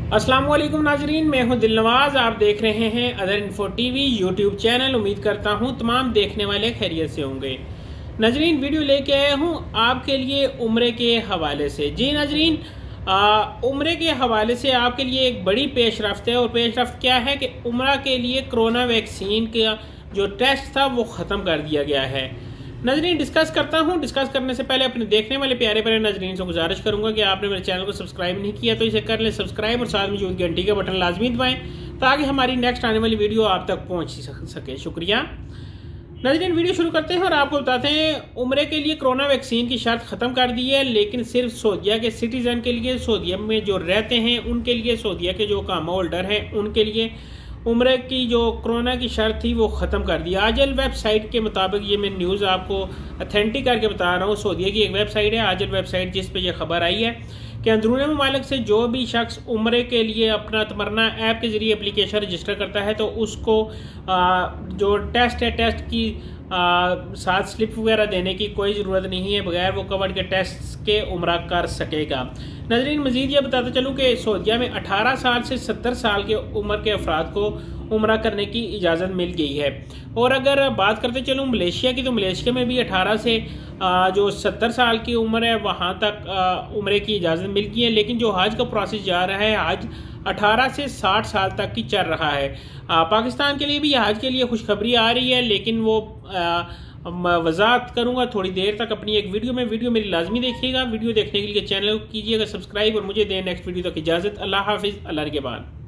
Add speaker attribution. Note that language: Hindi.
Speaker 1: अस्सलाम वालेकुम नाजरीन, मैं हूं दिलनवाज। आप देख रहे हैं other info TV YouTube channel. उम्मीद करता हूं तमाम देखने वाले खैरियत से होंगे। नाजरीन, वीडियो लेके आया हूं आपके लिए उम्रे के हवाले से। जी नाजरीन, उम्रे के हवाले से आपके लिए एक बड़ी पेशरफ्त है। और पेशरफ्त क्या है कि उम्रा के लिए कोरोना वैक्सीन का जो टेस्ट था वो ख़त्म कर दिया गया है। नजरीन, डिस्कस करता हूं। डिस्कस करने से पहले अपने देखने वाले प्यारे प्यारे नजरीन से गुजारिश करूंगा कि आपने मेरे चैनल को सब्सक्राइब नहीं किया तो इसे कर लें सब्सक्राइब, और साथ में जो घंटी का बटन लाजमी दबाएं ताकि हमारी नेक्स्ट आने वाली वीडियो आप तक पहुंच सके। शुक्रिया। नजरीन, वीडियो शुरू करते हैं और आपको बताते हैं उम्रे के लिए कोरोना वैक्सीन की शर्त ख़त्म कर दी है, लेकिन सिर्फ सऊदीया के सिटीज़न के लिए, सऊदीया में जो रहते हैं उनके लिए, सऊदीया के जो कामा होल्डर हैं उनके लिए उम्रे की जो कोरोना की शर्त थी वो ख़त्म कर दी। आजल वेबसाइट के मुताबिक, ये मैं न्यूज़ आपको अथेंटिक करके बता रहा हूँ, सऊदीया की एक वेबसाइट है आजल वेबसाइट, जिस पे ये खबर आई है कि अंदरून ममालिक से जो भी शख्स उम्रे के लिए अपना तमन्ना ऐप के ज़रिए एप्लीकेशन रजिस्टर करता है तो उसको जो टेस्ट है, टेस्ट की साथ स्लिप वगैरह देने की कोई ज़रूरत नहीं है। बगैर वो कवर्ड के टेस्ट के उम्रा कर सकेगा। नजरीन, मजीद ये बताते चलूँ कि सऊदीया में 18 साल से 70 साल के उम्र के अफराद को उम्रा करने की इजाज़त मिल गई है। और अगर बात करते चलूँ मलेशिया की, तो मलेशिया में भी 18 से जो 70 साल की उम्र है वहाँ तक उम्रे की इजाज़त मिल गई है। लेकिन जो हज का प्रोसेस जा रहा है, हज 18 से 60 साल तक की चल रहा है। पाकिस्तान के लिए भी हज के लिए खुशखबरी आ रही है, लेकिन वो वजाहत करूंगा थोड़ी देर तक अपनी एक वीडियो में। वीडियो मेरी लाजमी देखिएगा। वीडियो देखने के लिए चैनल को कीजिएगा सब्सक्राइब और मुझे दें नेक्स्ट वीडियो तक इजाज़त। अल्लाह हाफिज़। अल्लाह के बाद।